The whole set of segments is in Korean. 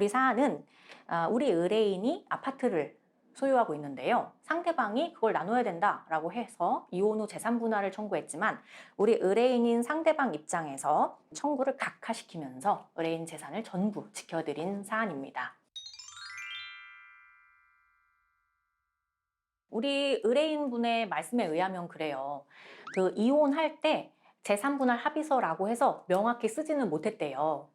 우리 사안은 우리 의뢰인이 아파트를 소유하고 있는데요. 상대방이 그걸 나눠야 된다라고 해서 이혼 후 재산 분할을 청구했지만 우리 의뢰인인 상대방 입장에서 청구를 각하시키면서 의뢰인 재산을 전부 지켜드린 사안입니다. 우리 의뢰인분의 말씀에 의하면 그래요. 그 이혼할 때 재산 분할 합의서라고 해서 명확히 쓰지는 못했대요.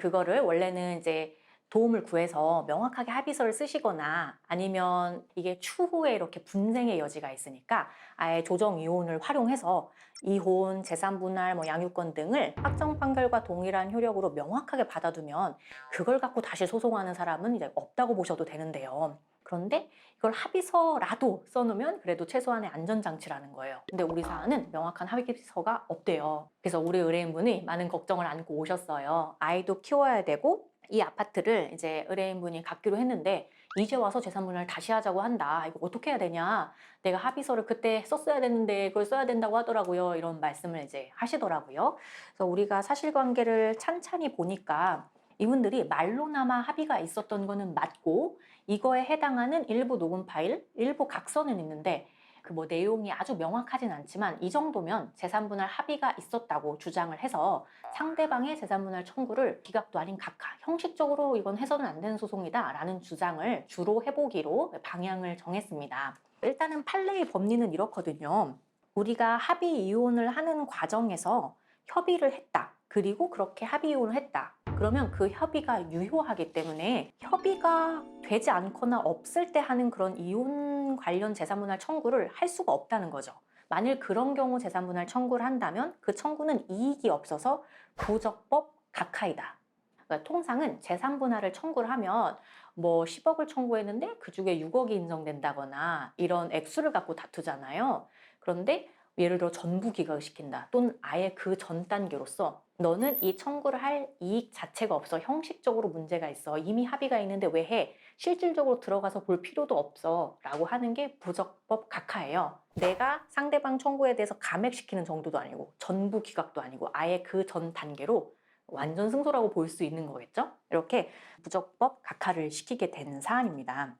그거를 원래는 이제 도움을 구해서 명확하게 합의서를 쓰시거나 아니면 이게 추후에 이렇게 분쟁의 여지가 있으니까 아예 조정 이혼을 활용해서 이혼, 재산 분할, 뭐 양육권 등을 확정 판결과 동일한 효력으로 명확하게 받아두면 그걸 갖고 다시 소송하는 사람은 이제 없다고 보셔도 되는데요. 그런데 이걸 합의서라도 써놓으면 그래도 최소한의 안전장치라는 거예요. 근데 우리 사안은 명확한 합의서가 없대요. 그래서 우리 의뢰인분이 많은 걱정을 안고 오셨어요. 아이도 키워야 되고 이 아파트를 이제 의뢰인분이 갖기로 했는데 이제 와서 재산분할 다시 하자고 한다. 이거 어떻게 해야 되냐? 내가 합의서를 그때 썼어야 됐는데 그걸 써야 된다고 하더라고요. 이런 말씀을 이제 하시더라고요. 그래서 우리가 사실관계를 찬찬히 보니까 이분들이 말로나마 합의가 있었던 거는 맞고 이거에 해당하는 일부 녹음 파일, 일부 각서는 있는데 그 뭐 내용이 아주 명확하진 않지만 이 정도면 재산분할 합의가 있었다고 주장을 해서 상대방의 재산분할 청구를 기각도 아닌 각하, 형식적으로 이건 해서는 안 되는 소송이다 라는 주장을 주로 해보기로 방향을 정했습니다. 일단은 판례의 법리는 이렇거든요. 우리가 합의 이혼을 하는 과정에서 협의를 했다. 그리고 그렇게 합의 이혼을 했다. 그러면 그 협의가 유효하기 때문에 협의가 되지 않거나 없을 때 하는 그런 이혼 관련 재산분할 청구를 할 수가 없다는 거죠. 만일 그런 경우 재산분할 청구를 한다면 그 청구는 이익이 없어서 부적법 각하이다. 그러니까 통상은 재산분할을 청구를 하면 뭐 10억을 청구했는데 그중에 6억이 인정된다거나 이런 액수를 갖고 다투잖아요. 그런데 예를 들어 전부 기각을 시킨다 또는 아예 그 전 단계로서 너는 이 청구를 할 이익 자체가 없어. 형식적으로 문제가 있어. 이미 합의가 있는데 왜 해? 실질적으로 들어가서 볼 필요도 없어. 라고 하는 게 부적법 각하예요. 내가 상대방 청구에 대해서 감액시키는 정도도 아니고 전부 기각도 아니고 아예 그 전 단계로 완전 승소라고 볼 수 있는 거겠죠? 이렇게 부적법 각하를 시키게 된 사안입니다.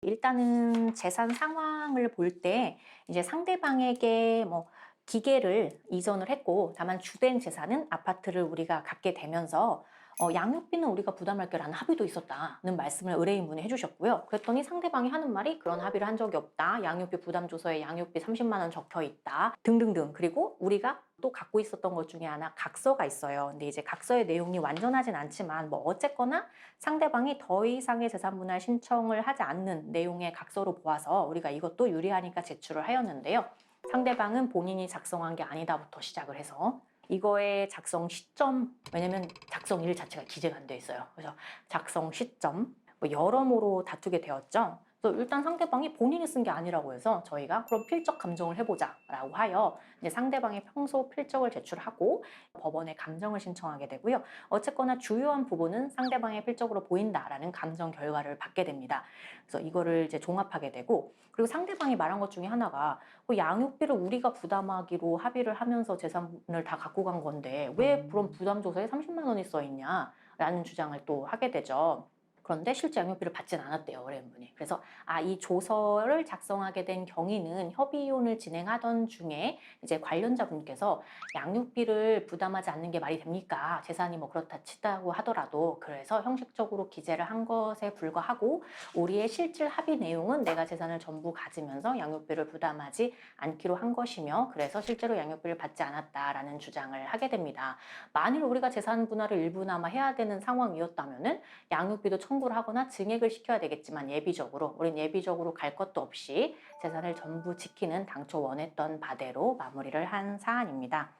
일단은 재산 상황을 볼 때 이제 상대방에게 뭐 기계를 이전을 했고 다만 주된 재산은 아파트를 우리가 갖게 되면서 양육비는 우리가 부담할 거라는 합의도 있었다는 말씀을 의뢰인분이 해주셨고요. 그랬더니 상대방이 하는 말이 그런 합의를 한 적이 없다. 양육비 부담 조서에 양육비 30만 원 적혀 있다. 등등등. 그리고 우리가 또 갖고 있었던 것 중에 하나 각서가 있어요. 근데 이제 각서의 내용이 완전하진 않지만 뭐 어쨌거나 상대방이 더 이상의 재산분할 신청을 하지 않는 내용의 각서로 보아서 우리가 이것도 유리하니까 제출을 하였는데요. 상대방은 본인이 작성한 게 아니다부터 시작을 해서 이거의 작성 시점, 왜냐면 작성일 자체가 기재가 안 돼 있어요. 그래서 작성 시점, 뭐 여러모로 다투게 되었죠. 그래서 일단 상대방이 본인이 쓴 게 아니라고 해서 저희가 그럼 필적 감정을 해보자 라고 하여 이제 상대방의 평소 필적을 제출하고 법원에 감정을 신청하게 되고요. 어쨌거나 주요한 부분은 상대방의 필적으로 보인다라는 감정 결과를 받게 됩니다. 그래서 이거를 이제 종합하게 되고 그리고 상대방이 말한 것 중에 하나가 그 양육비를 우리가 부담하기로 합의를 하면서 재산을 다 갖고 간 건데 왜 그런 부담조서에 30만 원이 써 있냐라는 주장을 또 하게 되죠. 그런데 실제 양육비를 받진 않았대요, 의뢰인분이. 그래서 이 조서를 작성하게 된 경위는 협의 이혼을 진행하던 중에 이제 관련자분께서 양육비를 부담하지 않는 게 말이 됩니까? 재산이 뭐 그렇다 치다고 하더라도 그래서 형식적으로 기재를 한 것에 불과하고 우리의 실질 합의 내용은 내가 재산을 전부 가지면서 양육비를 부담하지 않기로 한 것이며 그래서 실제로 양육비를 받지 않았다라는 주장을 하게 됩니다. 만일 우리가 재산 분할을 일부나마 해야 되는 상황이었다면은 양육비도 청구를 하거나 증액을 시켜야 되겠지만 예비적으로 우린 예비적으로 갈 것도 없이 재산을 전부 지키는 당초 원했던 바대로 마무리를 한 사안입니다.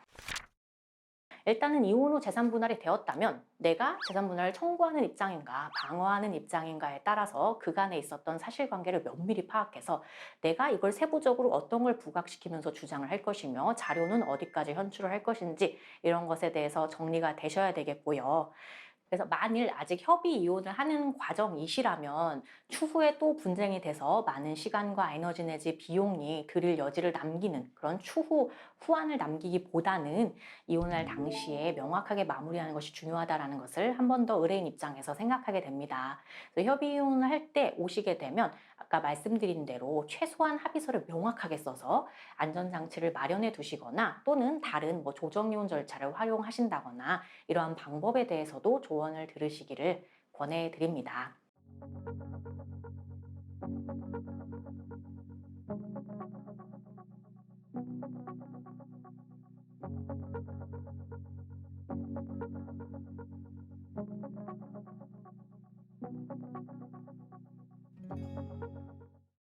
일단은 이혼 후 재산 분할이 되었다면 내가 재산 분할을 청구하는 입장인가 방어하는 입장인가에 따라서 그간에 있었던 사실관계를 면밀히 파악해서 내가 이걸 세부적으로 어떤 걸 부각시키면서 주장을 할 것이며 자료는 어디까지 현출을 할 것인지 이런 것에 대해서 정리가 되셔야 되겠고요. 그래서 만일 아직 협의 이혼을 하는 과정이시라면 추후에 또 분쟁이 돼서 많은 시간과 에너지 내지 비용이 들일 여지를 남기는 그런 추후 후환을 남기기보다는 이혼할 당시에 명확하게 마무리하는 것이 중요하다는 것을 한 번 더 의뢰인 입장에서 생각하게 됩니다. 그래서 협의 이혼을 할 때 오시게 되면 아까 말씀드린 대로 최소한 합의서를 명확하게 써서 안전장치를 마련해 두시거나 또는 다른 뭐 조정이혼 절차를 활용하신다거나 이러한 방법에 대해서도 조언을 들으시기를 권해드립니다.